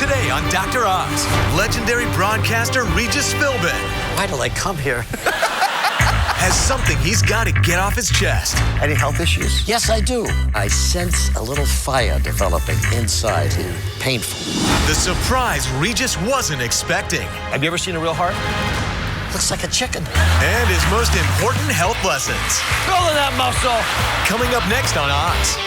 Today on Dr. Oz, legendary broadcaster Regis Philbin Why did I come here? has something he's got to get off his chest. Any health issues? Yes, I do. I sense a little fire developing inside here. Painful. The surprise Regis wasn't expecting. Have you ever seen a real heart? Looks like a chicken. And his most important health lessons. Building that muscle. Coming up next on Oz.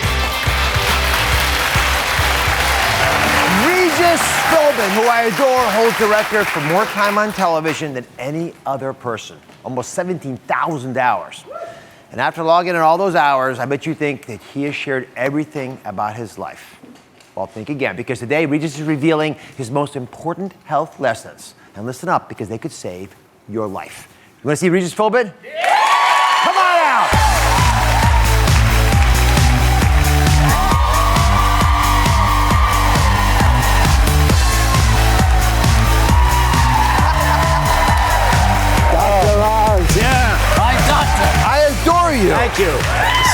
Regis Philbin, who I adore, holds the record for more time on television than any other person. Almost 17,000 hours. And after logging in all those hours, I bet you think that he has shared everything about his life. Well, think again, because today Regis is revealing his most important health lessons. And listen up, because they could save your life. You want to see Regis Philbin? Yeah! Come on out! Adore you. Thank you.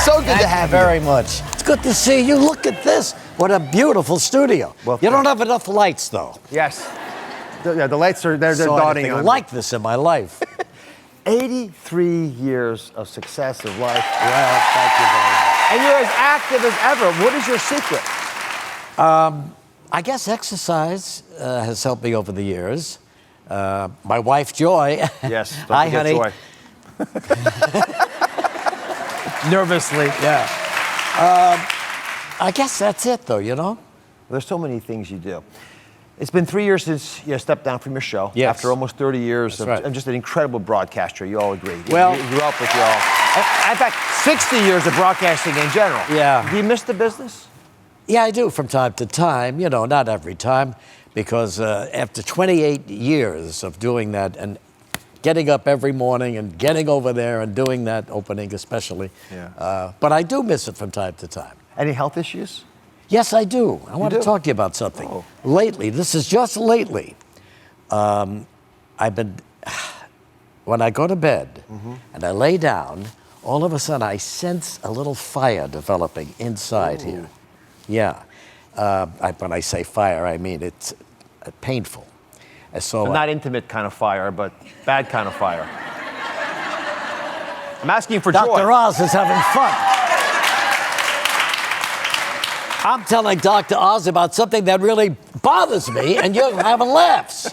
So good to have you. Very much. It's good to see you. Look at this. What a beautiful studio. Well, you don't have enough lights, though. Yes. The lights are they're Saw dawning anything on like this in my life. 83 years of success of life. Well, thank you very much. And you're as active as ever. What is your secret? I guess exercise has helped me over the years. My wife, Joy. Yes. Hi, honey. Joy. Nervously. Yeah. I guess that's it, though, you know? There's so many things you do. It's been 3 years since you stepped down from your show. Yes. After almost 30 years That's right. and just an incredible broadcaster. You all agree. Well- You grew up with you all. In fact, 60 years of broadcasting in general. Yeah. Do you miss the business? Yeah, I do from time to time. You know, not every time, because after 28 years of doing that and getting up every morning and getting over there and doing that opening especially. Yeah. But I do miss it from time to time. Any health issues? Yes, I do. I want do? to talk to you about something. Oh. Lately, this is just lately, I've been, when I go to bed and I lay down, all of a sudden I sense a little fire developing inside here. Yeah. When I say fire, I mean it's painful. And so Not intimate kind of fire, but bad kind of fire. I'm asking for joy. Dr. Oz is having fun. I'm telling Dr. Oz about something that really bothers me, and you're having laughs.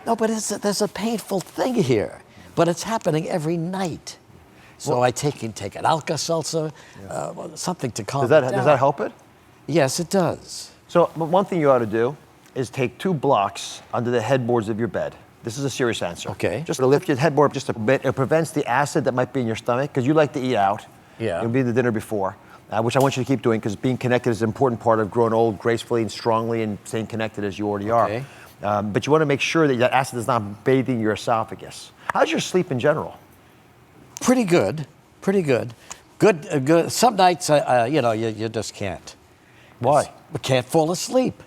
No, but there's a painful thing here, but it's happening every night. So I take an Alka-Seltzer, something to calm it down. Does that help it? Yes, it does. So one thing you ought to do is take 2 blocks under the headboards of your bed. This is a serious answer. Okay. Just to lift your headboard up just a bit. It prevents the acid that might be in your stomach, because you like to eat out. Yeah. You'll be the dinner before, which I want you to keep doing, because being connected is an important part of growing old gracefully and strongly and staying connected as you already Okay. are. But you want to make sure that acid is not bathing your esophagus. How's your sleep in general? Pretty good. Good. Some nights, you just can't. Why? You can't fall asleep.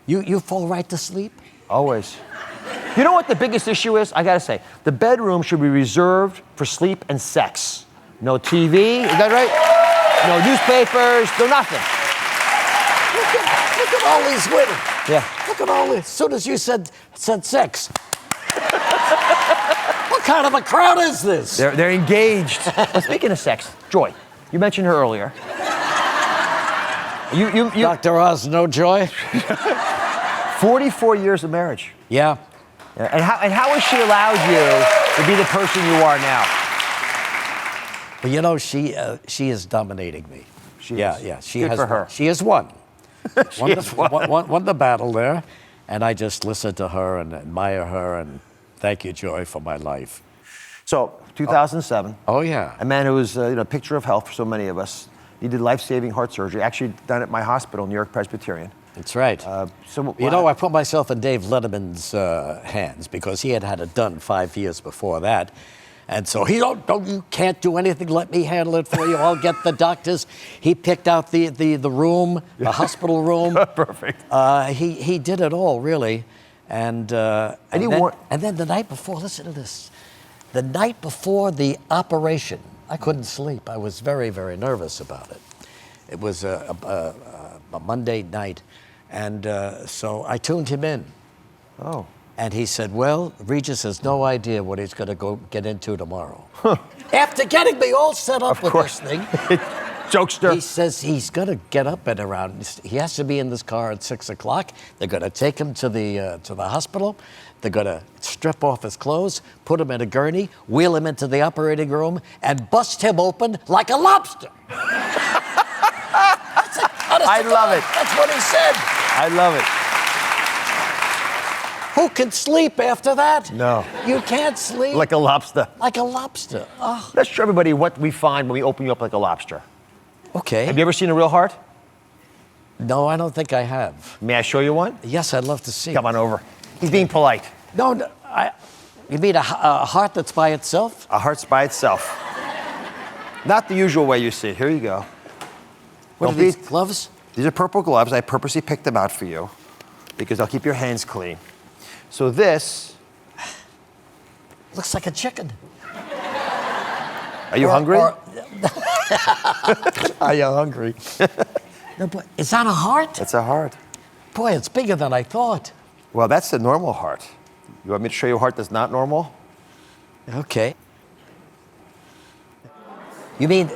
You fall right to sleep? Always. You know what the biggest issue is? I gotta say, the bedroom should be reserved for sleep and sex. No TV, is that right? No newspapers, no nothing. Look at all these women. Yeah. Look at all this. As soon as you said sex. What kind of a crowd is this? They're engaged. Well, speaking of sex, Joy, you mentioned her earlier. You Dr. Oz, no joy? 44 years of marriage. Yeah. And how has she allowed you to be the person you are now? But you know, she is dominating me. She Yeah. is. She Good has for her. She has won. has Won the battle there, and I just listen to her and admire her, and thank you, Joy, for my life. So, 2007. Oh yeah. A man who was a picture of health for so many of us. Needed life-saving heart surgery. Actually done at my hospital, New York Presbyterian. That's right. I put myself in Dave Letterman's hands, because he had it done 5 years before that. And so you can't do anything. Let me handle it for you. I'll get the doctors. He picked out the room, the hospital room. Perfect. He did it all, really. And then the night before, listen to this. The night before the operation, I couldn't sleep. I was very, very nervous about it. It was a Monday night, And so I tuned him in. Oh. And he said, well, Regis has no idea what he's going to go get into tomorrow. After getting me all set up with this thing. Jokester. He says he's going to get up at around, he has to be in this car at 6 o'clock. They're going to take him to the hospital. They're going to strip off his clothes, put him in a gurney, wheel him into the operating room, and bust him open like a lobster. I love it. That's what he said. I love it. Who can sleep after that? No. You can't sleep. Like a lobster. Like a lobster. Oh. Let's show everybody what we find when we open you up like a lobster. Okay. Have you ever seen a real heart? No, I don't think I have. May I show you one? Yes, I'd love to see. Come on over. He's being polite. No, you mean a heart that's by itself? A heart's by itself. Not the usual way you see it. Here you go. What are these, gloves? These are purple gloves. I purposely picked them out for you because they'll keep your hands clean. So this... Looks like a chicken. Are you hungry? Are you hungry? No, but is that a heart? It's a heart. Boy, it's bigger than I thought. Well, that's the normal heart. You want me to show you a heart that's not normal? Okay. You mean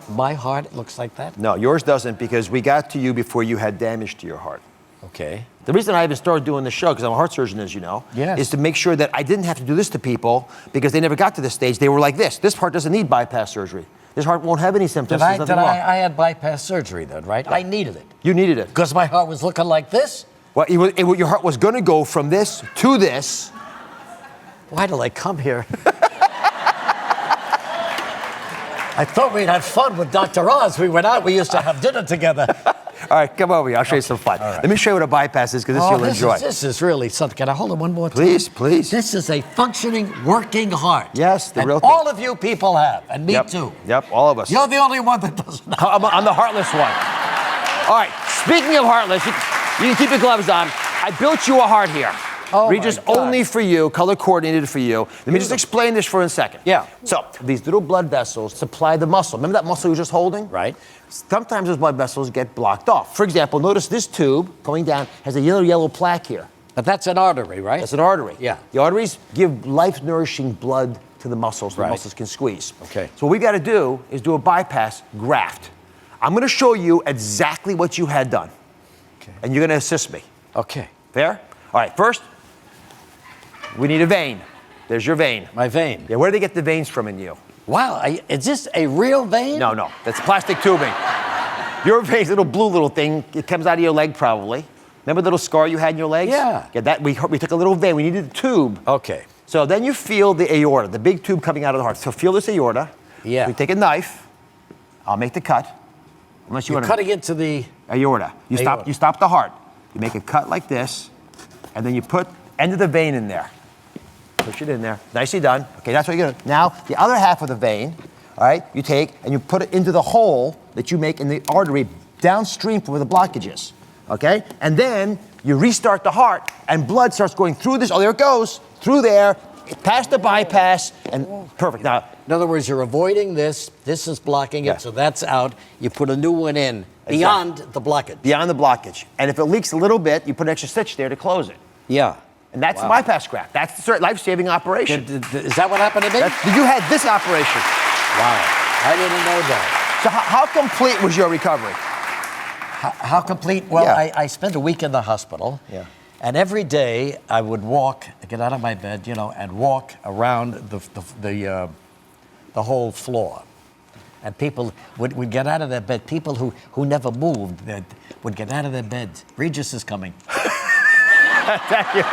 my heart looks like that? No, yours doesn't because we got to you before you had damage to your heart. Okay. The reason I even started doing this show, because I'm a heart surgeon, as you know, is to make sure that I didn't have to do this to people because they never got to this stage. They were like this. This heart doesn't need bypass surgery. This heart won't have any symptoms. I had bypass surgery then, right? I needed it. You needed it. Because my heart was looking like this? Well, your heart was going to go from this to this. Why did I come here? I thought we'd have fun with Dr. Oz. We went out. We used to have dinner together. All right, come over here. I'll show you some fun. Right. Let me show you what a bypass is, because this you'll enjoy. This is really something. Can I hold it one more time? Please, please. This is a functioning, working heart. Yes, the real thing. All of you people have, and me too. Yep, all of us. You're the only one that doesn't have. I'm the heartless one. All right, speaking of heartless, you can keep your gloves on. I built you a heart here. Oh, Regis, only for you, color coordinated for you. Let me just explain this for a second. Yeah. So, these little blood vessels supply the muscle. Remember that muscle you were just holding? Right. Sometimes those blood vessels get blocked off. For example, notice this tube going down has a yellow plaque here. But that's an artery, right? That's an artery. Yeah. The arteries give life-nourishing blood to the muscles so the muscles can squeeze. Okay. So what we got to do is do a bypass graft. I'm going to show you exactly what you had done. Okay. And you're going to assist me. Okay. Fair? All right, first, we need a vein. There's your vein. My vein. Yeah, where do they get the veins from in you? Wow, is this a real vein? No, that's plastic tubing. Your vein, little thing, it comes out of your leg probably. Remember the little scar you had in your legs? Yeah. That we took a little vein. We needed a tube. Okay. So then you feel the aorta, the big tube coming out of the heart. So feel this aorta. Yeah. We take a knife. I'll make the cut. Unless You're cutting into the aorta. You stop the heart. You make a cut like this, and then you put end of the vein in there. Push it in there. Nicely done. Okay, that's what you're gonna. Now, the other half of the vein, all right, you take and you put it into the hole that you make in the artery downstream from where the blockage is. Okay? And then you restart the heart, and blood starts going through this. Oh, there it goes. Through there, past the bypass, and perfect. Now, in other words, you're avoiding this. This is blocking it, so that's out. You put a new one in beyond the blockage. Beyond the blockage. And if it leaks a little bit, you put an extra stitch there to close it. Yeah. And that's the bypass graft. That's the life-saving operation. Is that what happened to me? You had this operation. Wow. I didn't know that. So how complete was your recovery? How complete? Well, I spent a week in the hospital. Yeah. And every day I would get out of my bed, and walk around the whole floor. And people would get out of their bed. People who never moved would get out of their beds. Regis is coming. Thank you.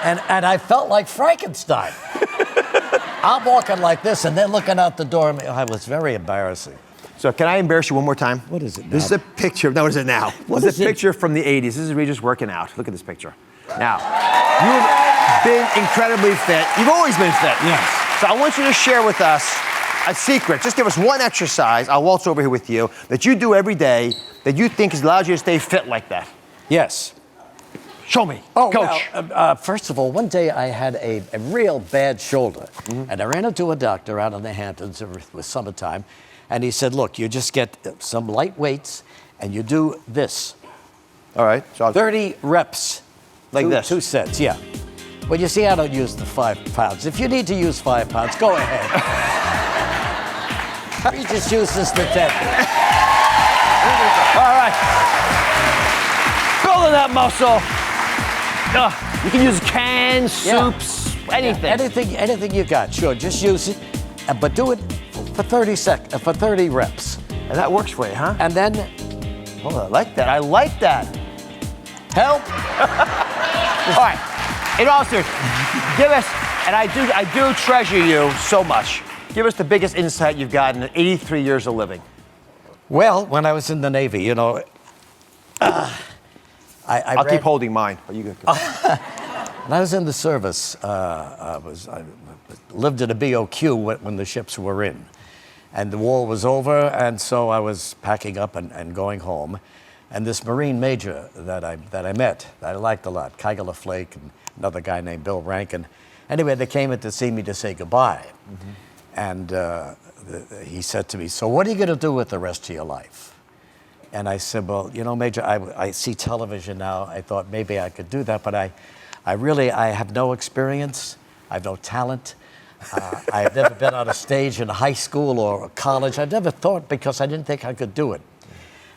And I felt like Frankenstein. I'm walking like this, and they're looking out the door. It was very embarrassing. So can I embarrass you one more time? What is it now? This is a picture. No, what is it now? This is a picture from the 80s. This is Regis working out. Look at this picture. Now, you've been incredibly fit. You've always been fit. Yes. So I want you to share with us a secret. Just give us one exercise. I'll waltz over here with you that you do every day that you think allows you to stay fit like that. Yes. Show me. Oh, Coach. Well, first of all, one day I had a real bad shoulder, and I ran into a doctor out in the Hamptons. It was summertime, and he said, look, you just get some light weights, and you do this. All right. So 30 reps. Like this? 2 sets, yeah. Well, you see, I don't use the 5 pounds. If you need to use 5 pounds, go ahead. You just use this the 10. All right. Building that muscle. You can use cans, soups, anything. Yeah, anything you got, sure. Just use it, but do it for 30 reps. And that works for you, huh? And then, Oh, I like that. I like that. help. All right. In all seriousness, give us, and I do treasure you so much. Give us the biggest insight you've gotten in 83 years of living. Well, when I was in the Navy, you know, I'll keep holding mine. Are you good? When I was in the service, I lived in a BOQ when the ships were in. And the war was over, and so I was packing up and going home. And this Marine major that I met, that I liked a lot, Kygler Flake, and another guy named Bill Rankin. Anyway, they came in to see me to say goodbye. And he said to me, "So what are you going to do with the rest of your life?" And I said, "Well, you know, Major, I see television now. I thought maybe I could do that, but I have no experience. I have no talent. I have never been on a stage in high school or college. I never thought, because I didn't think I could do it."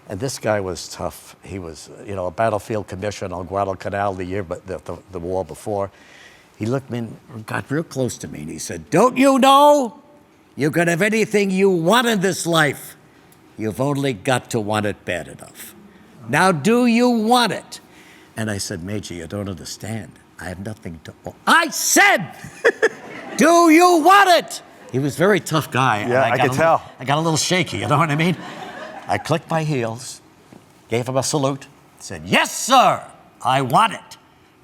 And this guy was tough. He was, you know, a battlefield commissioner on Guadalcanal the year, but the war before. He looked me and got real close to me, and he said, "Don't you know? You can have anything you want in this life. You've only got to want it bad enough. Now, do you want it?" And I said, "Major, you don't understand. I have nothing to." I said, "Do you want it?" He was a very tough guy. Yeah, I could tell. I got a little shaky, you know what I mean? I clicked my heels, gave him a salute, said, "Yes, sir, I want it."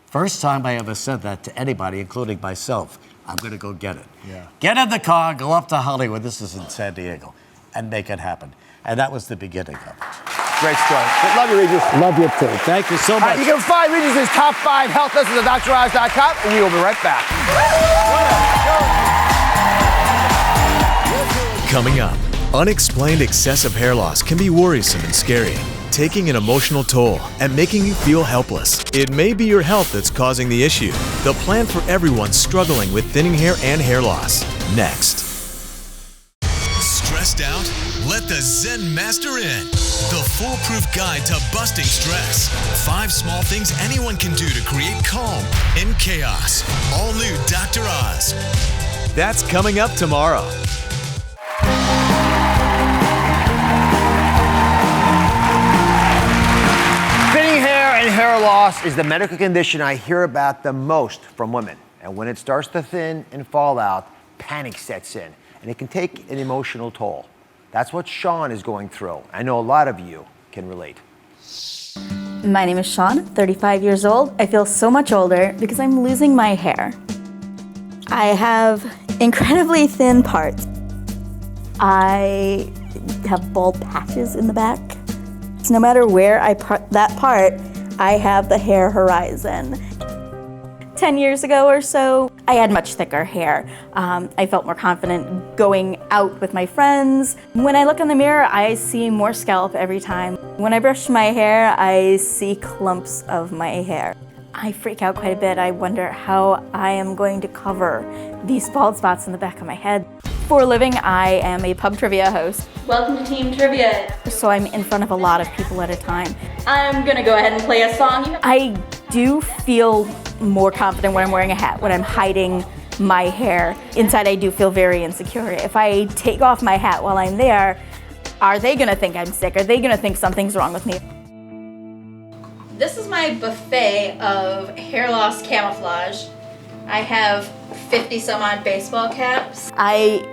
First time I ever said that to anybody, including myself. I'm going to go get it. Yeah. Get in the car, go up to Hollywood, this is in San Diego, and make it happen. And that was the beginning of it. Great story. Love you, Regis. Love you too. Thank you so much. You can find Regis's top 5 health lessons at DrOz.com, and we will be right back. Coming up, unexplained excessive hair loss can be worrisome and scary, taking an emotional toll and making you feel helpless. It may be your health that's causing the issue. The plan for everyone struggling with thinning hair and hair loss. Next. Stressed out? Let the Zen Master in. The foolproof guide to busting stress. 5 small things anyone can do to create calm in chaos. All new Dr. Oz. That's coming up tomorrow. Thinning hair and hair loss is the medical condition I hear about the most from women. And when it starts to thin and fall out, panic sets in, and it can take an emotional toll. That's what Sean is going through. I know a lot of you can relate. My name is Sean, 35 years old. I feel so much older because I'm losing my hair. I have incredibly thin parts. I have bald patches in the back. So no matter where I part that part, I have the hair horizon. 10 years ago or so, I had much thicker hair. I felt more confident going out with my friends. When I look in the mirror, I see more scalp every time. When I brush my hair, I see clumps of my hair. I freak out quite a bit. I wonder how I am going to cover these bald spots in the back of my head. For a living, I am a pub trivia host. Welcome to Team Trivia. So I'm in front of a lot of people at a time. I'm gonna go ahead and play a song. I do feel more confident when I'm wearing a hat, when I'm hiding my hair. Inside, I do feel very insecure. If I take off my hat while I'm there, are they gonna think I'm sick? Are they gonna think something's wrong with me? This is my buffet of hair loss camouflage. I have 50 some odd baseball caps. I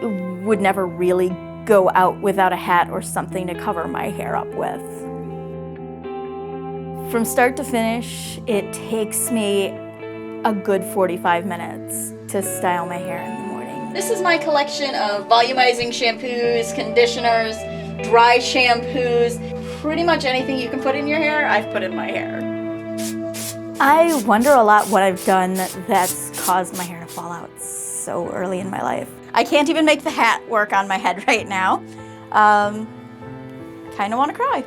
would never really go out without a hat or something to cover my hair up with. From start to finish, it takes me a good 45 minutes to style my hair in the morning. This is my collection of volumizing shampoos, conditioners, dry shampoos. Pretty much anything you can put in your hair, I've put in my hair. I wonder a lot what I've done that's caused my hair to fall out so early in my life. I can't even make the hat work on my head right now. Kind of want to cry.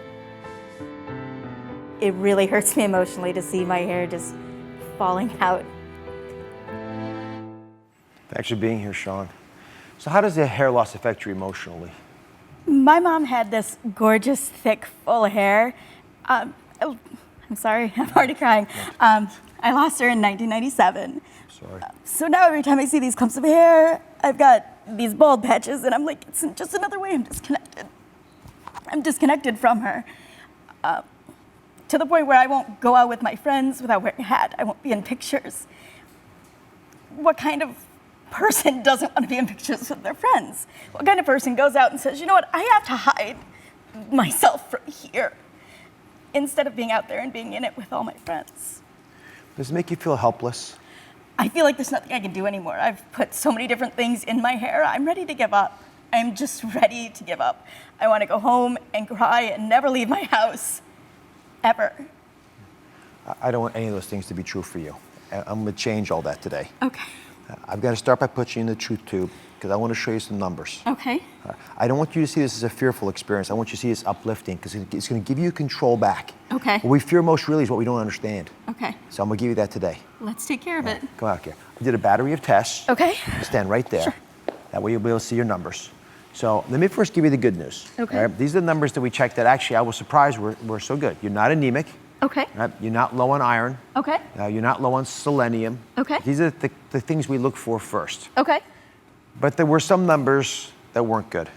it really hurts me emotionally to see my hair just falling out. Thanks for being here, Sean. So how does the hair loss affect you emotionally? My mom had this gorgeous, thick, full hair. I'm sorry, I'm already crying. I lost her in 1997. Sorry. So now every time I see these clumps of hair, I've got these bald patches, and I'm like, it's just another way I'm disconnected. I'm disconnected from her. To the point where I won't go out with my friends without wearing a hat. I won't be in pictures. What kind of person doesn't want to be in pictures with their friends? What kind of person goes out and says, you know what, I have to hide myself from here, instead of being out there and being in it with all my friends? Does it make you feel helpless? I feel like there's nothing I can do anymore. I've put so many different things in my hair. I'm ready to give up. I'm just ready to give up. I want to go home and cry and never leave my house, ever. I don't want any of those things to be true for you. I'm going to change all that today. Okay. I've got to start by putting you in the truth tube because I want to show you some numbers. Okay. I don't want you to see this as a fearful experience. I want you to see this uplifting because it's going to give you control back. Okay. What we fear most really is what we don't understand. Okay. So I'm going to give you that today. Let's take care of it. Come out here. I did a battery of tests. Okay. Stand right there. Sure. That way you'll be able to see your numbers. So let me first give you the good news. Okay. All right? These are the numbers that we checked that actually I was surprised were so good. You're not anemic. Okay. Right? You're not low on iron. Okay. You're not low on selenium. Okay. These are the things we look for first. Okay. But there were some numbers that weren't good.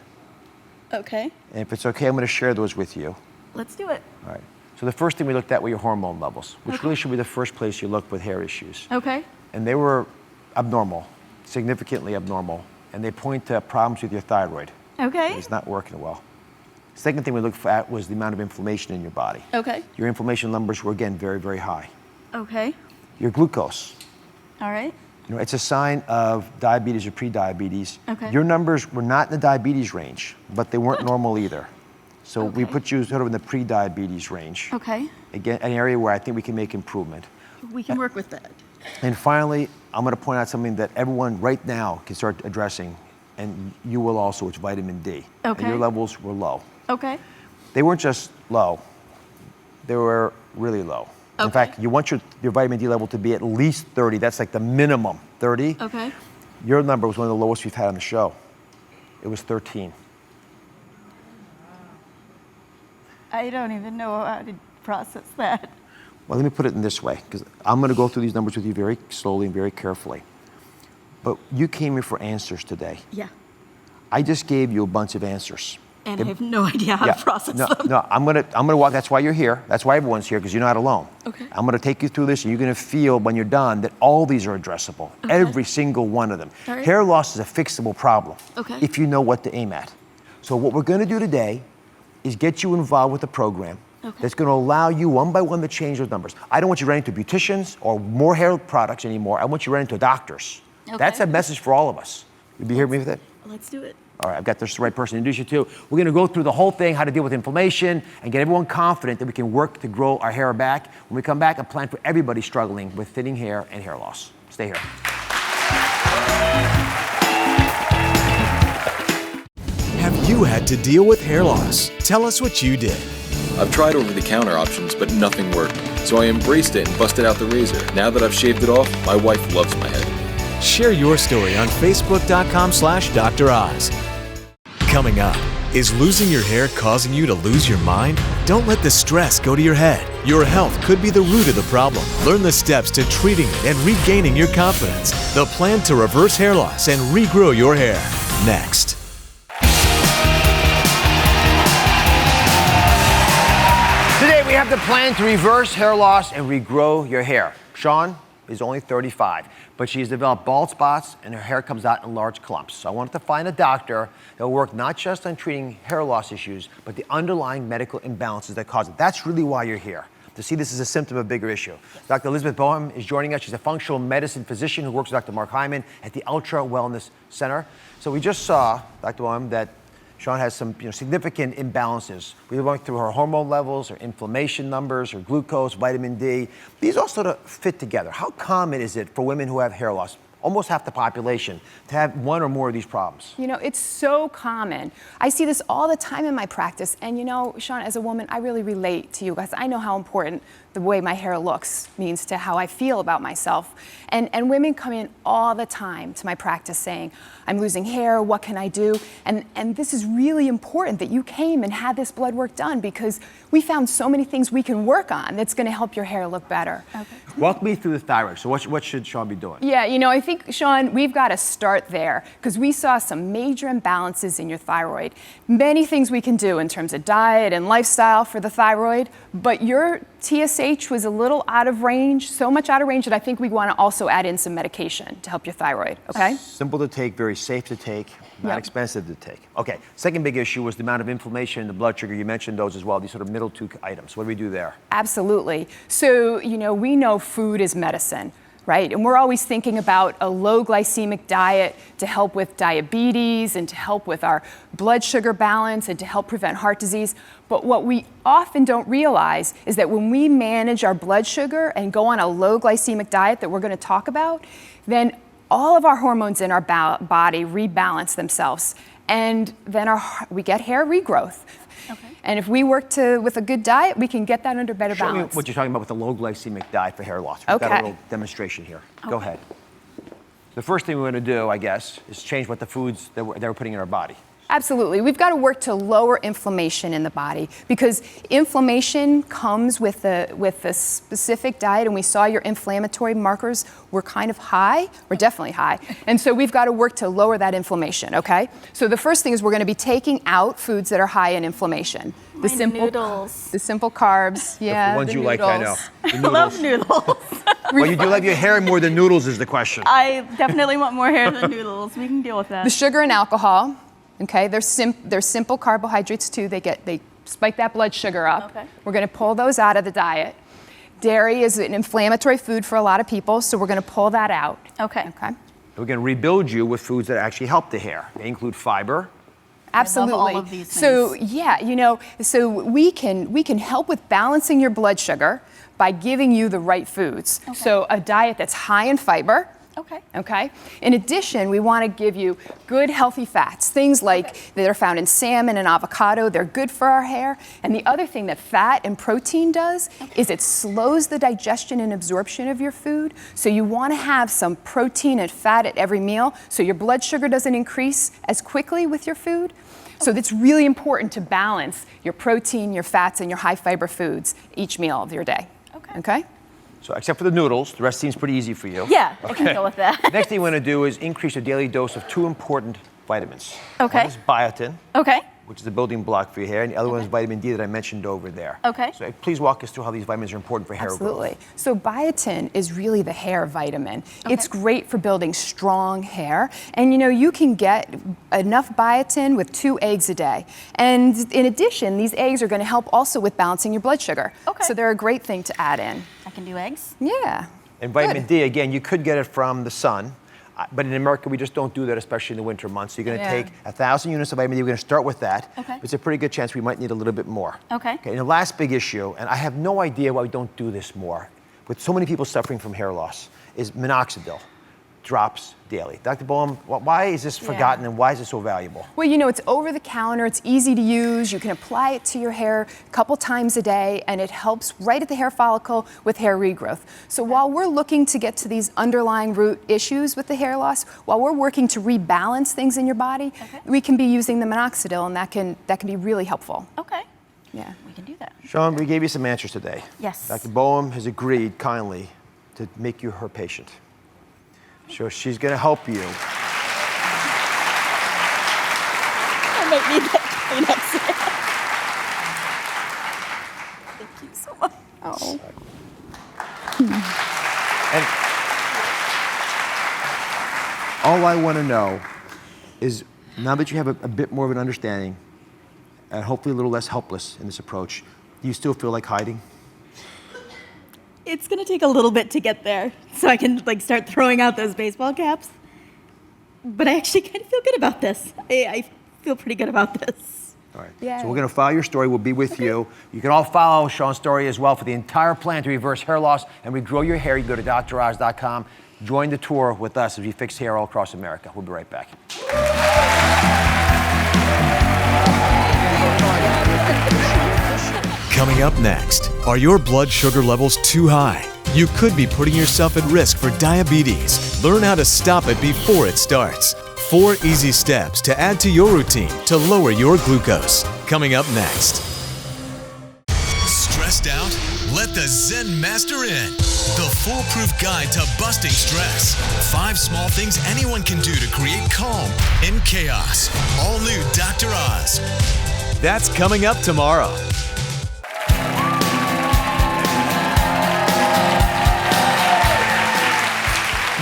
Okay. And if it's okay, I'm going to share those with you. Let's do it. All right. So the first thing we looked at were your hormone levels, which Okay. really should be the first place you look with hair issues. Okay. And they were abnormal, significantly abnormal, and they point to problems with your thyroid. Okay. It's not working well. Second thing we looked at was the amount of inflammation in your body. Okay. Your inflammation numbers were, again, very, very high. Okay. Your glucose, All right. it's a sign of diabetes or pre-diabetes. Okay. Your numbers were not in the diabetes range, but they weren't normal either. So we Okay. put you sort of in the pre-diabetes range. Okay. Again, an area where I think we can make improvement. We can work with that. And finally, I'm going to point out something that everyone right now can start addressing, and you will also, it's vitamin D. Okay. And your levels were low. Okay. They weren't just low, they were really low. In Okay. fact, you want your vitamin D level to be at least 30. That's like the minimum, 30. Okay. Your number was one of the lowest we've had on the show. It was 13. I don't even know how to process that. Well, let me put it in this way, because I'm going to go through these numbers with you very slowly and very carefully. But you came here for answers today. Yeah. I just gave you a bunch of answers. And I have no idea how to process them. No, I'm gonna walk. That's why you're here. That's why everyone's here, because you're not alone. Okay. I'm gonna take you through this, and you're gonna feel when you're done that all these are addressable. Okay. Every single one of them. All right. Hair loss is a fixable problem. Okay. If you know what to aim at. So what we're gonna do today is get you involved with a program Okay. that's gonna allow you one by one to change those numbers. I don't want you running to beauticians or more hair products anymore. I want you running to doctors. Okay. That's a message for all of us. You'll be hearing me with it? Let's do it. All right, I've got this the right person to introduce you to. We're going to go through the whole thing, how to deal with inflammation, and get everyone confident that we can work to grow our hair back. When we come back, a plan for everybody struggling with thinning hair and hair loss. Stay here. Have you had to deal with hair loss? Tell us what you did. I've tried over-the-counter options, but nothing worked. So I embraced it and busted out the razor. Now that I've shaved it off, my wife loves my head. Share your story on Facebook.com/Dr. Oz. Coming up, is losing your hair causing you to lose your mind? Don't let the stress go to your head. Your health could be the root of the problem. Learn the steps to treating it and regaining your confidence. The plan to reverse hair loss and regrow your hair. Next. Today we have the plan to reverse hair loss and regrow your hair. Sean is only 35, but she's developed bald spots and her hair comes out in large clumps. So I wanted to find a doctor that will work not just on treating hair loss issues, but the underlying medical imbalances that cause it. That's really why you're here, to see this as a symptom of a bigger issue. Dr. Elizabeth Boehm is joining us. She's a functional medicine physician who works with Dr. Mark Hyman at the Ultra Wellness Center. So we just saw, Dr. Boehm, that Sean has some significant imbalances. We went through her hormone levels, her inflammation numbers, her glucose, vitamin D. These all sort of fit together. How common is it for women who have hair loss, almost half the population, to have one or more of these problems? You know, it's so common. I see this all the time in my practice. And you know, Sean, as a woman, I really relate to you guys. I know how important the way my hair looks means to how I feel about myself. And women come in all the time to my practice saying, I'm losing hair, what can I do? And this is really important that you came and had this blood work done, because we found so many things we can work on that's gonna help your hair look better. Okay. Walk me through the thyroid. So what should Sean be doing? Yeah, you know, I think, Sean, we've got to start there, because we saw some major imbalances in your thyroid. Many things we can do in terms of diet and lifestyle for the thyroid, but your TSH was a little out of range, so much out of range that I think we want to also add in some medication to help your thyroid, okay? Simple to take, very safe to take, not Yep. expensive to take. Okay, second big issue was the amount of inflammation in the blood sugar. You mentioned those as well, these sort of middle two items. What do we do there? Absolutely. So, you know, we know food is medicine, right? And we're always thinking about a low glycemic diet to help with diabetes and to help with our blood sugar balance and to help prevent heart disease. But what we often don't realize is that when we manage our blood sugar and go on a low glycemic diet that we're going to talk about, then all of our hormones in our body rebalance themselves. And then we get hair regrowth. Okay. And if we work with a good diet, we can get that under better Show me balance. what you're talking about with the low glycemic diet for hair loss. We've got a Okay. little demonstration here. Go ahead. The first thing we're going to do, I guess, is change what the foods that we're putting in our body. Absolutely. We've got to work to lower inflammation in the body, because inflammation comes with a specific diet, and we saw your inflammatory markers were kind of high, or definitely high. And so we've got to work to lower that inflammation, okay? So the first thing is we're going to be taking out foods that are high in inflammation. The Noodles. The simple carbs, yeah. The ones the you like, I know. noodles. The I love noodles. Well, you do love your hair more than noodles is the question. I definitely want more hair than noodles. We can deal with that. The sugar and alcohol, okay? They're simple carbohydrates too. They spike that blood sugar up. Okay. We're going to pull those out of the diet. Dairy is an inflammatory food for a lot of people, so we're going to pull that out. Okay. Okay. We're going to rebuild you with foods that actually help the hair. They include fiber. Absolutely. all of these So things. yeah, you know, so we can help with balancing your blood sugar by giving you the right foods. Okay. So a diet that's high in fiber. Okay. Okay. In addition, we want to give you good, healthy fats, things like that are found in salmon and avocado. They're good for our hair. And the other thing that fat and protein does is it slows the digestion and absorption of your food. So you want to have some protein and fat at every meal, so your blood sugar doesn't increase as quickly with your food. So it's really important to balance your protein, your fats, and your high fiber foods each meal of your day. Okay. Okay? So except for the noodles, the rest seems pretty easy for you. Yeah, I can go with that. Next thing you want to do is increase your daily dose of two important vitamins. Okay. One is biotin, Okay. which is a building block for your hair, and the other one is vitamin D that I mentioned over there. Okay. So please walk us through how these vitamins are important for hair growth. Absolutely. So biotin is really the hair vitamin. It's great for building strong hair. And you know, you can get enough biotin with 2 eggs a day. And in addition, these eggs are going to help also with balancing your blood sugar. Okay. So they're a great thing to add in. I can do eggs. Yeah. And vitamin Good. D, again, you could get it from the sun, but in America, we just don't do that, especially in the winter months. So you're going to Yeah. take 1,000 units of vitamin D. We're going to start with that. Okay. It's a pretty good chance we might need a little bit more. Okay. And the last big issue, and I have no idea why we don't do this more, with so many people suffering from hair loss, is minoxidil drops daily. Dr. Boehm, why is this forgotten and why is it so valuable? Well, you know, it's over the counter, it's easy to use, you can apply it to your hair a couple times a day, and it helps right at the hair follicle with hair regrowth. So while we're looking to get to these underlying root issues with the hair loss, while we're working to rebalance things in your body, we can be using the minoxidil, and that can be really helpful. Okay. Yeah. We can do that. Sean, we gave you some answers today. Yes. Dr. Boehm has agreed kindly to make you her patient. So she's going to help you. I might need that Kleenex. Thank you so much. Oh. And all I want to know is, now that you have a bit more of an understanding, and hopefully a little less helpless in this approach, do you still feel like hiding? It's gonna take a little bit to get there, so I can like start throwing out those baseball caps. But I actually kind of feel good about this. I feel pretty good about this. All right. Yay. So we're going to follow your story. We'll be with you. You can all follow Sean's story as well for the entire plan to reverse hair loss and regrow your hair. You can go to droz.com. Join the tour with us as we fix hair all across America. We'll be right back. Coming up next, are your blood sugar levels too high? You could be putting yourself at risk for diabetes. Learn how to stop it before it starts. 4 easy steps to add to your routine to lower your glucose. Coming up next. Stressed out? Let the Zen Master in. The foolproof guide to busting stress. 5 small things anyone can do to create calm in chaos. All new Dr. Oz. That's coming up tomorrow.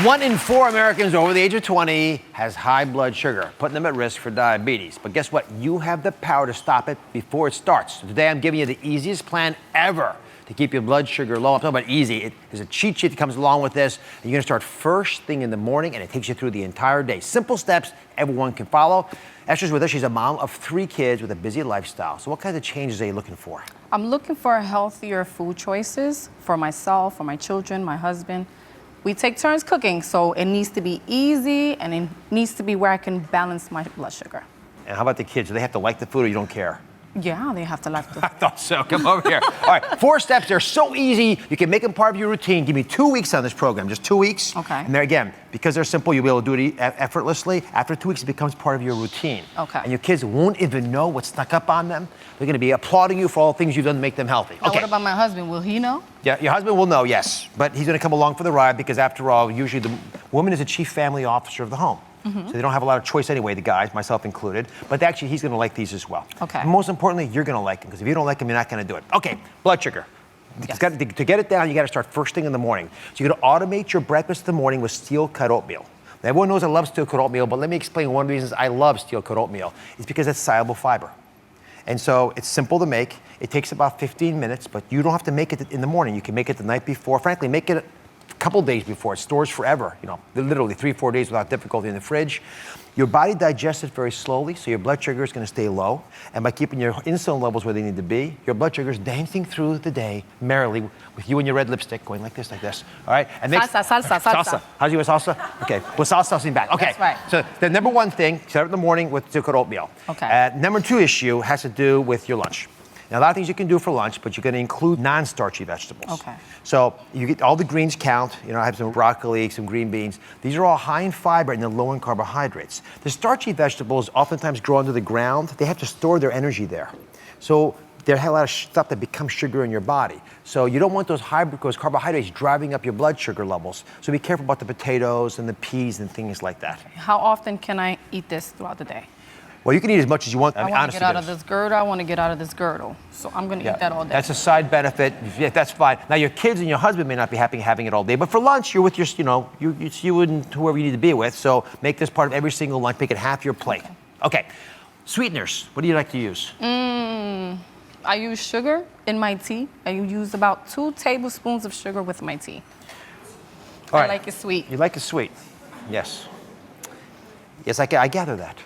1 in 4 Americans over the age of 20 has high blood sugar, putting them at risk for diabetes. But guess what? You have the power to stop it before it starts. So today I'm giving you the easiest plan ever to keep your blood sugar low. I'm talking about easy. There's a cheat sheet that comes along with this. And you're gonna start first thing in the morning, and it takes you through the entire day. Simple steps everyone can follow. Esther's with us. She's a mom of 3 kids with a busy lifestyle. So what kinds of changes are you looking for? I'm looking for healthier food choices for myself, for my children, my husband. We take turns cooking, so it needs to be easy and it needs to be where I can balance my blood sugar. And how about the kids? Do they have to like the food or you don't care? Yeah, they have to like the I thought so. Come over here. All right, 4 steps. They're so easy. You can make them part of your routine. Give me 2 weeks on this program, just 2 weeks. Okay. And there again, because they're simple, you'll be able to do it effortlessly. After 2 weeks, it becomes part of your routine. Okay. And your kids won't even know what snuck up on them. They're going to be applauding you for all the things you've done to make them healthy. Now, what about my husband? Will he know? Yeah, your husband will know, yes. But he's going to come along for the ride because, after all, usually the woman is the chief family officer of the home. Mm-hmm. So they don't have a lot of choice anyway, the guys, myself included. But actually, he's going to like these as well. Okay. And most importantly, you're going to like them because if you don't like them, you're not going to do it. Okay, blood sugar. Yes. To get it down, you got to start first thing in the morning. So you're going to automate your breakfast in the morning with steel-cut oatmeal. Now, everyone knows I love steel-cut oatmeal, but let me explain one of the reasons I love steel-cut oatmeal. It's because it's soluble fiber. And so it's simple to make. It takes about 15 minutes, but you don't have to make it in the morning. You can make it the night before. Frankly, make it a couple days before. It stores forever, literally 3-4 days without difficulty in the fridge. Your body digests it very slowly, so your blood sugar is going to stay low. And by keeping your insulin levels where they need to be, your blood sugar is dancing through the day merrily with you and your red lipstick going like this. All right? And Salsa. How's you with salsa? Okay. Well, salsa's in back. Okay. That's right. So the number 1 thing, start in the morning with steel-cut oatmeal. Okay. Number 2 issue has to do with your lunch. Now, a lot of things you can do for lunch, but you're going to include non-starchy vegetables. Okay. So you get all the greens count. I have some broccoli, some green beans. These are all high in fiber and they're low in carbohydrates. The starchy vegetables oftentimes grow under the ground. They have to store their energy there. So there are a lot of stuff that becomes sugar in your body. So you don't want those high fructose carbohydrates driving up your blood sugar levels. So be careful about the potatoes and the peas and things like that. How often can I eat this throughout the day? Well, you can eat as much as you want. I want to get out of this girdle. I want to get out of this girdle. So I'm going to eat that all day. That's a side benefit. Yeah, that's fine. Now, your kids and your husband may not be happy having it all day, but for lunch, you're with your, you and whoever you need to be with. So make this part of every single lunch. Make it half your plate. Okay. Sweeteners. What do you like to use? I use sugar in my tea. I use about 2 tablespoons of sugar with my tea. All right. I like it sweet. You like it sweet? Yes. Yes, I gather that.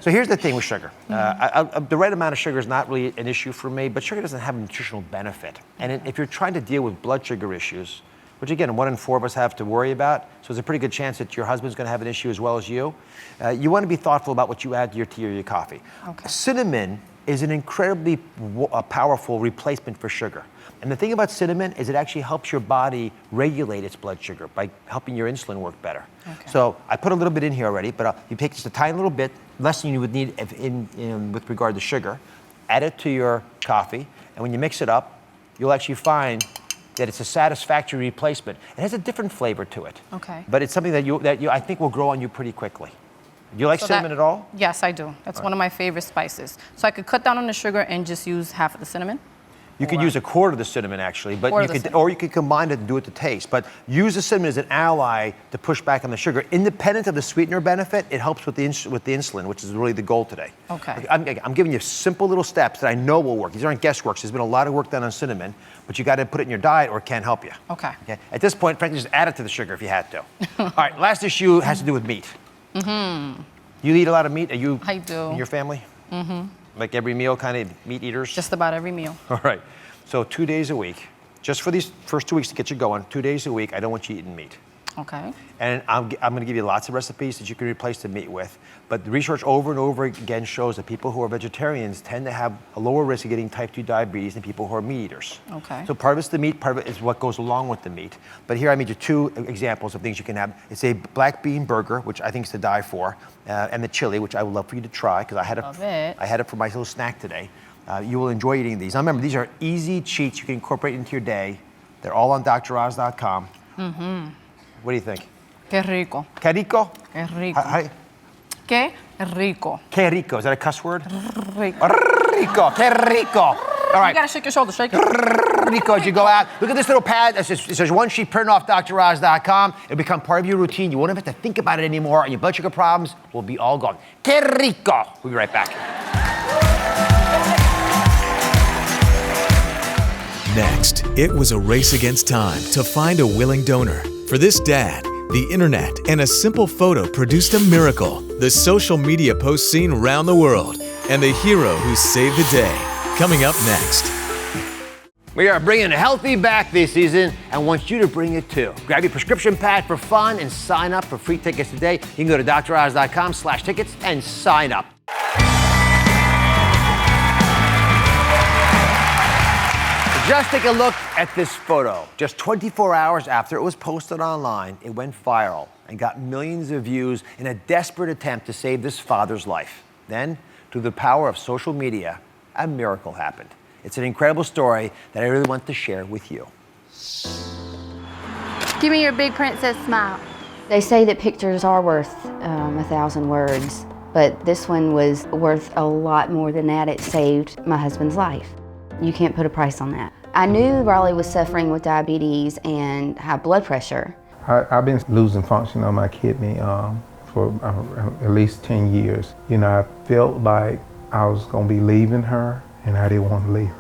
So here's the thing with sugar. The right amount of sugar is not really an issue for me, but sugar doesn't have a nutritional benefit. And if you're trying to deal with blood sugar issues, which again, 1 in 4 of us have to worry about, so there's a pretty good chance that your husband's going to have an issue as well as you. You want to be thoughtful about what you add to your tea or your coffee. Okay. Cinnamon is an incredibly powerful replacement for sugar. And the thing about cinnamon is it actually helps your body regulate its blood sugar by helping your insulin work better. Okay. So I put a little bit in here already, but you take just a tiny little bit, less than you would need with regard to sugar, add it to your coffee, and when you mix it up, you'll actually find that it's a satisfactory replacement. It has a different flavor to it. Okay. But it's something that I think will grow on you pretty quickly. Do you like cinnamon at all? Yes, I do. That's one of my favorite spices. So I could cut down on the sugar and just use half of the cinnamon. You could use a quarter of the cinnamon actually, but you could combine it and do it to taste. But use the cinnamon as an ally to push back on the sugar. Independent of the sweetener benefit, it helps with the insulin, which is really the goal today. Okay. I'm giving you simple little steps that I know will work. These aren't guessworks. There's been a lot of work done on cinnamon, but you got to put it in your diet or it can't help you. Okay. At this point, frankly, just add it to the sugar if you had to. All right, last issue has to do with meat. Mm-hmm. You eat a lot of meat? I do. In your family? Mm-hmm. Like every meal kind of meat eaters? Just about every meal. All right. So 2 days a week, just for these first 2 weeks to get you going, 2 days a week, I don't want you eating meat. Okay. And I'm going to give you lots of recipes that you can replace the meat with. But the research over and over again shows that people who are vegetarians tend to have a lower risk of getting type 2 diabetes than people who are meat eaters. Okay. So part of it's the meat, part of it is what goes along with the meat. But here I made you 2 examples of things you can have. It's a black bean burger, which I think is to die for, and the chili, which I would love for you to try because I had it for my little snack today. You will enjoy eating these. Now remember, these are easy cheats you can incorporate into your day. They're all on DrOz.com. Mm-hmm. What do you think? Qué rico. Qué rico? Qué rico. Qué rico. Qué rico. Is that a cuss word? Rico. Rico. Qué rico. All right. You gotta shake your shoulder. Shake it. Rico, as you go out, look at this little pad. It says one sheet printed off DrOz.com. It'll become part of your routine. You won't have to think about it anymore, and your blood sugar problems will be all gone. Qué rico. We'll be right back. Next, it was a race against time to find a willing donor. For this dad, the internet and a simple photo produced a miracle. The social media post seen around the world, and the hero who saved the day. Coming up next. We are bringing healthy back this season and want you to bring it too. Grab your prescription pad for fun and sign up for free tickets today. You can go to DrOz.com/tickets and sign up. Just take a look at this photo. Just 24 hours after it was posted online, it went viral and got millions of views in a desperate attempt to save this father's life. Then, through the power of social media, a miracle happened. It's an incredible story that I really want to share with you. Give me your big princess smile. They say that pictures are worth 1,000 words, but this one was worth a lot more than that. It saved my husband's life. You can't put a price on that. I knew Raleigh was suffering with diabetes and high blood pressure. I've been losing function on my kidney for at least 10 years. You know, I felt like I was gonna be leaving her and I didn't want to leave her.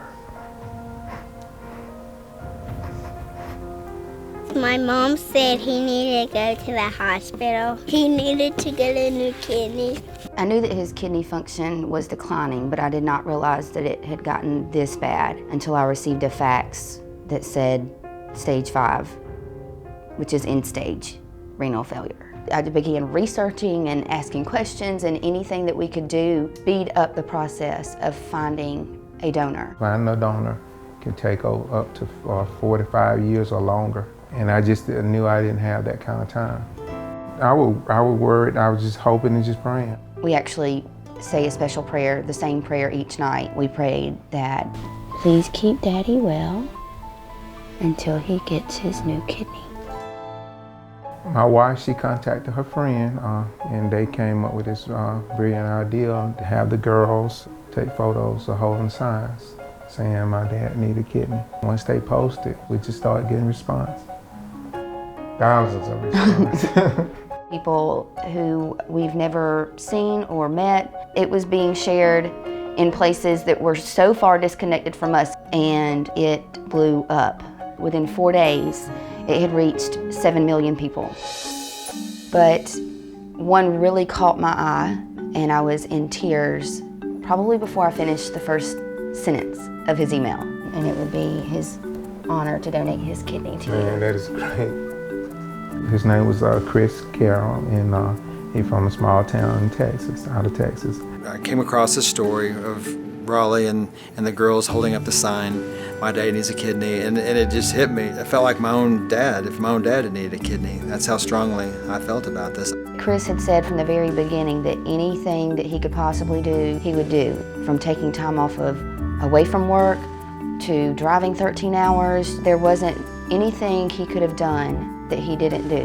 My mom said he needed to go to the hospital. He needed to get a new kidney. I knew that his kidney function was declining, but I did not realize that it had gotten this bad until I received a fax that said stage 5, which is end stage renal failure. I began researching and asking questions and anything that we could do to speed up the process of finding a donor. Finding a donor can take up to 4 to 5 years or longer, and I just knew I didn't have that kind of time. I was worried. I was just hoping and just praying. We actually say a special prayer, the same prayer each night. We prayed that, please keep Daddy well until he gets his new kidney. My wife, she contacted her friend, and they came up with this brilliant idea to have the girls take photos of holding signs saying my dad needed a kidney. Once they posted, we just started getting response. Thousands of responses. People who we've never seen or met. It was being shared in places that were so far disconnected from us, and it blew up. Within 4 days, it had reached 7 million people. But one really caught my eye, and I was in tears probably before I finished the first sentence of his email. And it would be his honor to donate his kidney to you. Man, that is great. His name was Chris Carroll, and he's from a small town in Texas, out of Texas. I came across this story of Raleigh and the girls holding up the sign, my dad needs a kidney, and it just hit me. I felt like my own dad, if my own dad had needed a kidney. That's how strongly I felt about this. Chris had said from the very beginning that anything that he could possibly do, he would do. From taking time off away from work to driving 13 hours, there wasn't anything he could have done that he didn't do.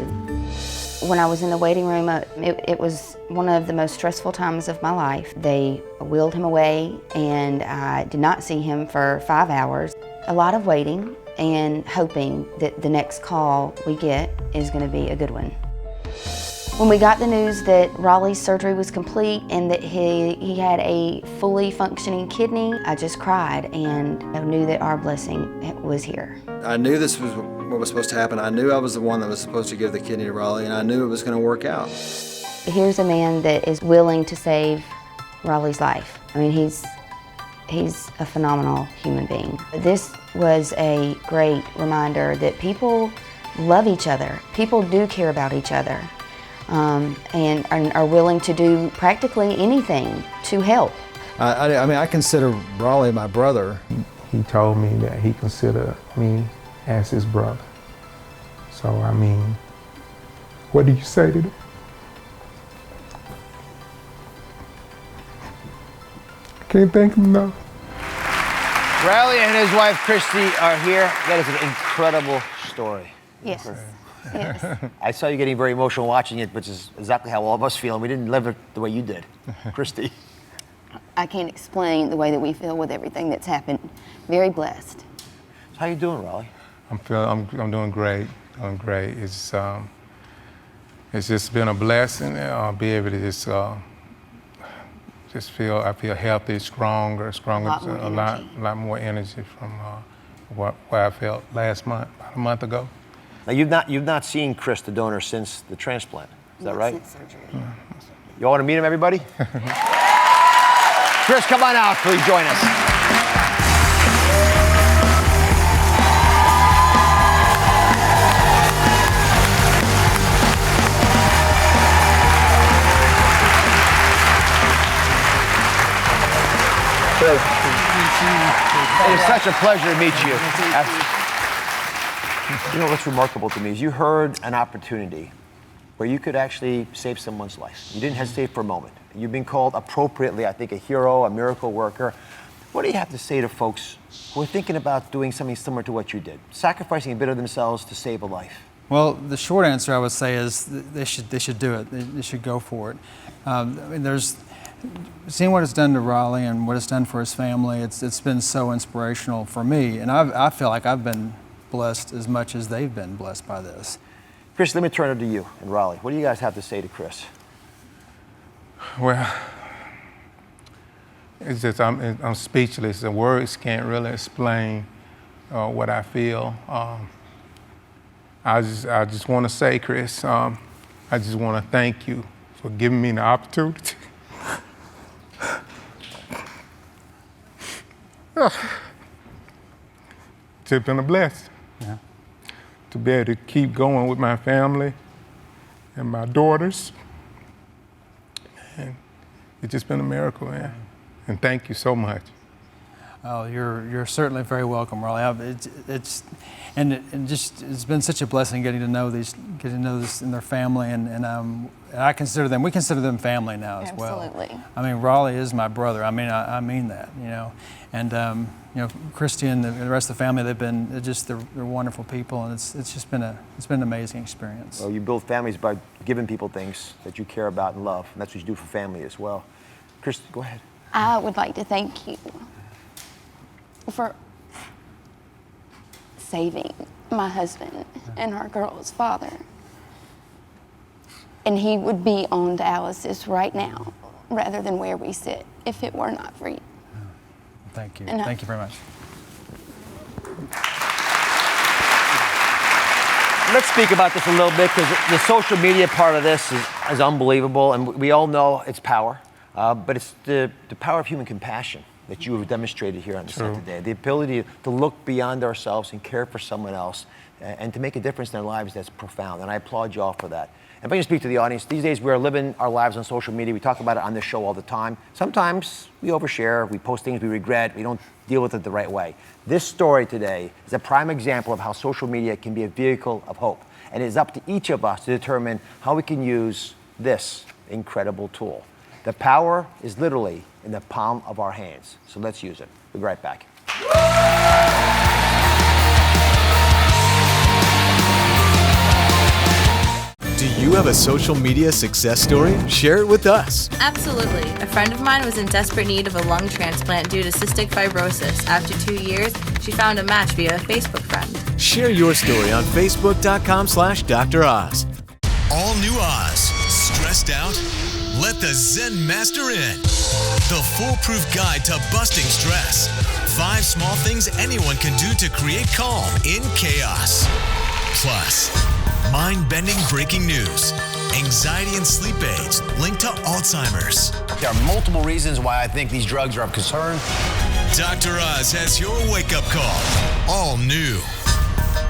When I was in the waiting room, it was one of the most stressful times of my life. They wheeled him away, and I did not see him for 5 hours. A lot of waiting and hoping that the next call we get is going to be a good one. When we got the news that Raleigh's surgery was complete and that he had a fully functioning kidney, I just cried, and I knew that our blessing was here. I knew this was what was supposed to happen. I knew I was the one that was supposed to give the kidney to Raleigh, and I knew it was going to work out. Here's a man that is willing to save Raleigh's life. I mean, he's a phenomenal human being. This was a great reminder that people love each other. People do care about each other, and are willing to do practically anything to help. I mean, I consider Raleigh my brother. He told me that he considered me as his brother. So, I mean, what do you say to them? Can't thank him enough. Raleigh and his wife, Christy, are here. That is an incredible story. Yes. Yes. I saw you getting very emotional watching it, which is exactly how all of us feel, and we didn't live it the way you did. Christy. I can't explain the way that we feel with everything that's happened. Very blessed. How you doing, Raleigh? I'm doing great. Doing great. It's just been a blessing. I'll be able to just feel healthy, stronger, a lot more energy from what I felt last month, about a month ago. Now you've not seen Chris, the donor, since the transplant. Is that right? Since surgery. You all want to meet him, everybody? Chris, come on out. Please join us. It is such a pleasure to meet you. You know what's remarkable to me is you heard an opportunity where you could actually save someone's life. You didn't hesitate for a moment. You've been called appropriately, I think, a hero, a miracle worker. What do you have to say to folks who are thinking about doing something similar to what you did, sacrificing a bit of themselves to save a life? Well, the short answer I would say is they should do it. They should go for it. I mean, seeing what it's done to Raleigh and what it's done for his family, it's been so inspirational for me, and I feel like I've been blessed as much as they've been blessed by this. Chris, let me turn it to you and Raleigh. What do you guys have to say to Chris? Well, it's just I'm speechless. The words can't really explain what I feel. I just want to say, Chris, I just want to thank you for giving me the opportunity. It's been a blessing. Yeah. To be able to keep going with my family and my daughters. And it's just been a miracle, man. And thank you so much. Oh, you're certainly very welcome, Raleigh. It's been such a blessing getting to know this in their family, and we consider them family now as well. Absolutely. I mean, Raleigh is my brother. I mean that, you know, and Christy and the rest of the family, they're wonderful people, and it's been an amazing experience. Well, you build families by giving people things that you care about and love, and that's what you do for family as well. Chris, go ahead. I would like to thank you for saving my husband and our girl's father. And he would be on dialysis right now rather than where we sit if it were not for you. Thank you. And thank you very much. Let's speak about this a little bit, because the social media part of this is unbelievable, and we all know its power, but it's the power of human compassion that you have demonstrated here on the set today. The ability to look beyond ourselves and care for someone else and to make a difference in their lives that's profound. And I applaud you all for that. And if I can speak to the audience, these days we're living our lives on social media. We talk about it on this show all the time. Sometimes we overshare, we post things we regret, we don't deal with it the right way. This story today is a prime example of how social media can be a vehicle of hope. And it is up to each of us to determine how we can use this incredible tool. The power is literally in the palm of our hands. So let's use it. We'll be right back. Do you have a social media success story? Share it with us. Absolutely. A friend of mine was in desperate need of a lung transplant due to cystic fibrosis. After 2 years, she found a match via a Facebook friend. Share your story on Facebook.com/Dr. Oz. All new Oz. Stressed out? Let the Zen Master in. The foolproof guide to busting stress. 5 small things anyone can do to create calm in chaos. Plus, mind-bending breaking news. Anxiety and sleep aids linked to Alzheimer's. There are multiple reasons why I think these drugs are of concern. Dr. Oz has your wake-up call. All new.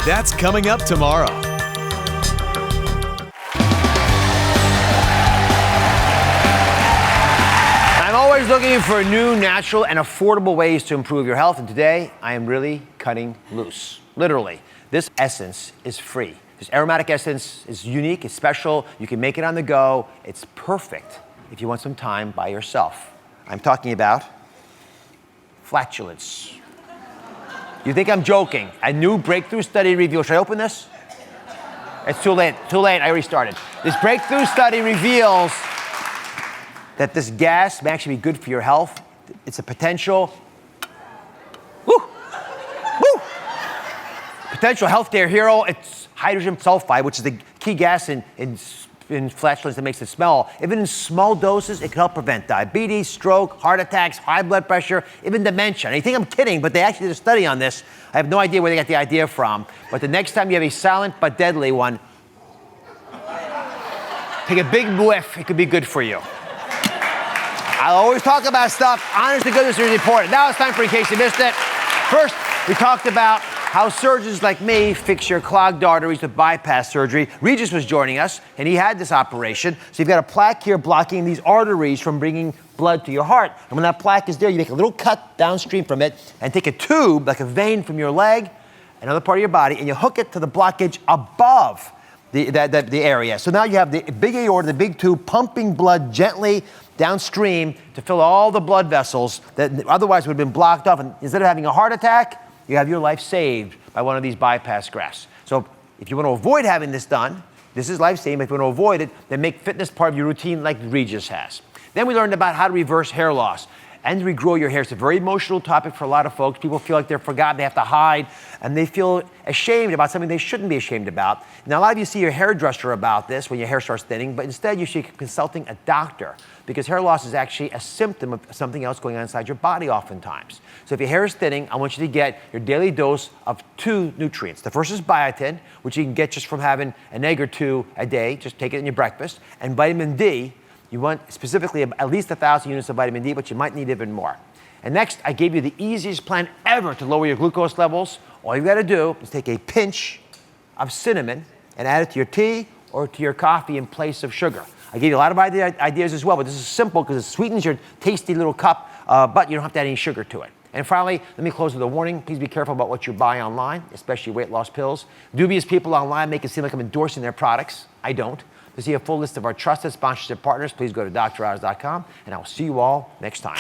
That's coming up tomorrow. always looking for new, natural, and affordable ways to improve your health, and today I am really cutting loose. Literally, this essence is free. This aromatic essence is unique, it's special, you can make it on the go, it's perfect if you want some time by yourself. I'm talking about flatulence. You think I'm joking? A new breakthrough study reveals, should I open this? It's too late, I already started. This breakthrough study reveals that this gas may actually be good for your health. It's a potential, potential healthcare hero. It's hydrogen sulfide, which is the key gas in flatulence that makes it smell. Even in small doses, it can help prevent diabetes, stroke, heart attacks, high blood pressure, even dementia. And you think I'm kidding, but they actually did a study on this. I have no idea where they got the idea from, but the next time you have a silent but deadly one, take a big whiff, it could be good for you. I always talk about stuff, honest to goodness is important. Now it's time for In Case You Missed It. First, we talked about how surgeons like me fix your clogged arteries with bypass surgery. Regis was joining us, and he had this operation. So you've got a plaque here blocking these arteries from bringing blood to your heart. And when that plaque is there, you make a little cut downstream from it and take a tube, like a vein from your leg, another part of your body, and you hook it to the blockage above the area. So now you have the big aorta, the big tube, pumping blood gently downstream to fill all the blood vessels that otherwise would have been blocked off. And instead of having a heart attack, you have your life saved by one of these bypass grafts. So if you want to avoid having this done, this is life-saving. If you want to avoid it, then make fitness part of your routine like Regis has. Then we learned about how to reverse hair loss and regrow your hair. It's a very emotional topic for a lot of folks. People feel like they're forgotten, they have to hide, and they feel ashamed about something they shouldn't be ashamed about. Now, a lot of you see your hairdresser about this when your hair starts thinning, but instead you should be consulting a doctor, because hair loss is actually a symptom of something else going on inside your body oftentimes. So if your hair is thinning, I want you to get your daily dose of 2 nutrients. The first is biotin, which you can get just from having an egg or 2 a day. Just take it in your breakfast. And vitamin D, you want specifically at least 1,000 units of vitamin D, but you might need even more. And next, I gave you the easiest plan ever to lower your glucose levels. All you've got to do is take a pinch of cinnamon and add it to your tea or to your coffee in place of sugar. I gave you a lot of ideas as well, but this is simple because it sweetens your tasty little cup, but you don't have to add any sugar to it. And finally, let me close with a warning. Please be careful about what you buy online, especially weight loss pills. Dubious people online make it seem like I'm endorsing their products. I don't. To see a full list of our trusted sponsorship partners, please go to DrOz.com, and I will see you all next time.